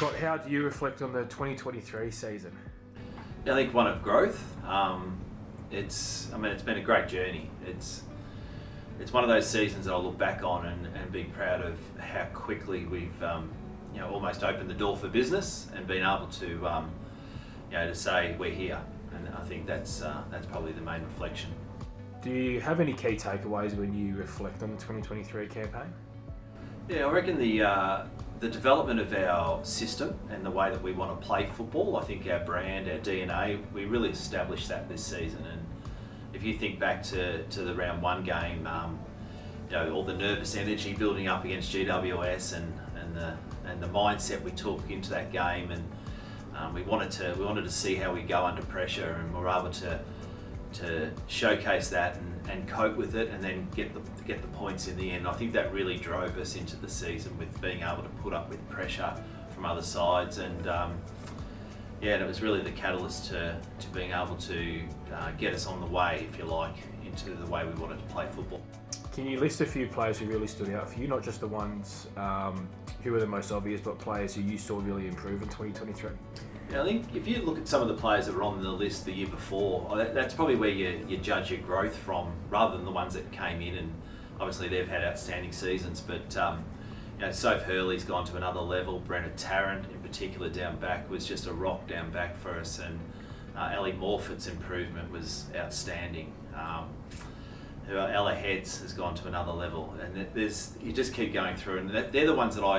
Scott, how do you reflect on the 2023 season? I think one of growth. It's been a great journey. It's one of those seasons that I'll look back on and be proud of how quickly we've almost opened the door for business and been able to to say we're here. And I think that's probably the main reflection. Do you have any key takeaways when you reflect on the 2023 campaign? Yeah, I reckon the development of our system and the way that we want to play football, I think our brand, our DNA, we really established that this season. And if you think back to the round one game, all the nervous energy building up against GWS and the mindset we took into that game, and we wanted to see how we go under pressure, and we were able to showcase that and cope with it, and then get the points in the end. I think that really drove us into the season with being able to put up with pressure from other sides, and it was really the catalyst to being able to get us on the way, if you like, into the way we wanted to play football. Can you list a few players who really stood out for you, not just the ones who were the most obvious, but players who you saw really improve in 2023? I think if you look at some of the players that were on the list the year before, that's probably where you judge your growth from, rather than the ones that came in, and obviously they've had outstanding seasons. But Soph Hurley's gone to another level. Brenna Tarrant, in particular, down back, was just a rock down back for us, and Ellie Morfitt's improvement was outstanding. Ella Heads has gone to another level, and you just keep going through, and they're the ones that I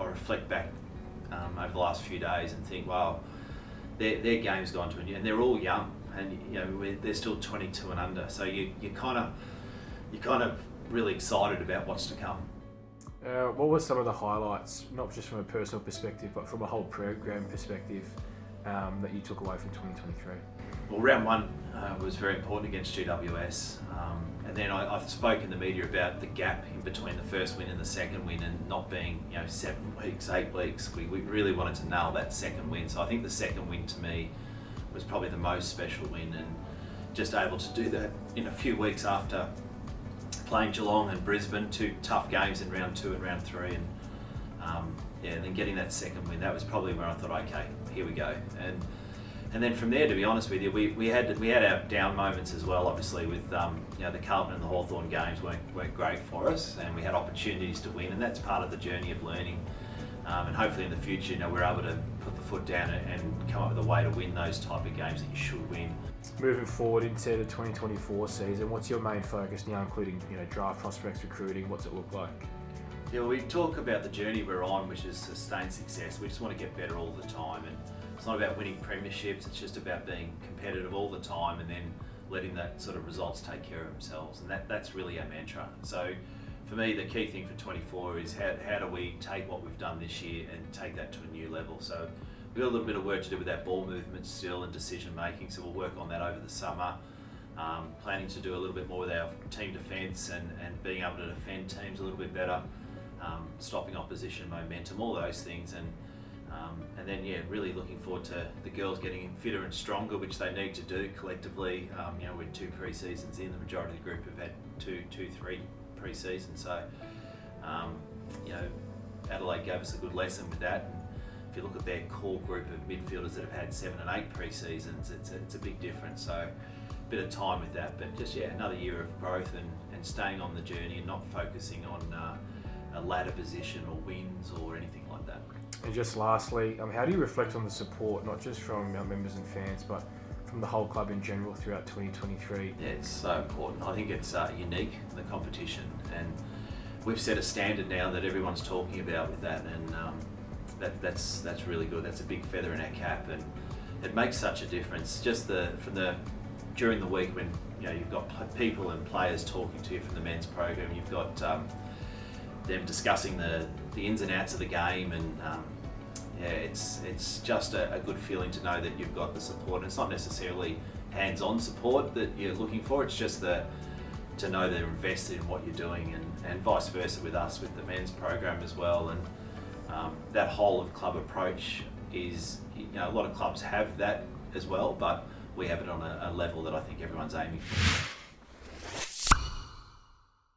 reflect back over the last few days and think, wow, their game's gone to a new, and they're all young, and they're still 22 and under. So you're kind of really excited about what's to come. What were some of the highlights, not just from a personal perspective, but from a whole program perspective, that you took away from 2023? Well, round one was very important against GWS, and then I've spoken in the media about the gap in between the first win and the second win, and not being 7 weeks, 8 weeks. We really wanted to nail that second win, so I think the second win to me was probably the most special win, and just able to do that in a few weeks after playing Geelong and Brisbane, 2 tough games in round 2 and round 3, and then getting that second win, that was probably where I thought, okay, here we go. And then from there, to be honest with you, we had our down moments as well. Obviously, with the Carlton and the Hawthorn games weren't great for us, and we had opportunities to win, and that's part of the journey of learning. And hopefully in the future, we're able to put the foot down and come up with a way to win those type of games that you should win. Moving forward into the 2024 season, what's your main focus now, including draft prospects, recruiting? What's it look like? Yeah, we talk about the journey we're on, which is sustained success. We just want to get better all the time, and it's not about winning premierships. It's just about being competitive all the time, and then letting that sort of results take care of themselves. And that's really our mantra. So for me, the key thing for 24 is how do we take what we've done this year and take that to a new level. So we've got a little bit of work to do with our ball movement still and decision making. So we'll work on that over the summer. Planning to do a little bit more with our team defence and being able to defend teams a little bit better. Stopping opposition momentum, all those things, and then really looking forward to the girls getting fitter and stronger, which they need to do collectively. We're 2 pre-seasons in. The majority of the group have had 3 pre-seasons, so Adelaide gave us a good lesson with that. And if you look at their core group of midfielders that have had 7 and 8 pre-seasons, it's a big difference. So a bit of time with that, but just another year of growth and staying on the journey and not focusing on a ladder position or wins or anything like that. And just lastly, how do you reflect on the support, not just from our members and fans, but from the whole club in general throughout 2023? Yeah, it's so important. I think it's unique, the competition, and we've set a standard now that everyone's talking about with that, and that's really good. That's a big feather in our cap, and it makes such a difference. Just during the week when you've got people and players talking to you from the men's program, you've got them discussing the ins and outs of the game, and it's just a good feeling to know that you've got the support. And it's not necessarily hands-on support that you're looking for, it's just to know they're invested in what you're doing, and vice versa with us with the men's program as well. And that whole of club approach is, a lot of clubs have that as well, but we have it on a level that I think everyone's aiming for.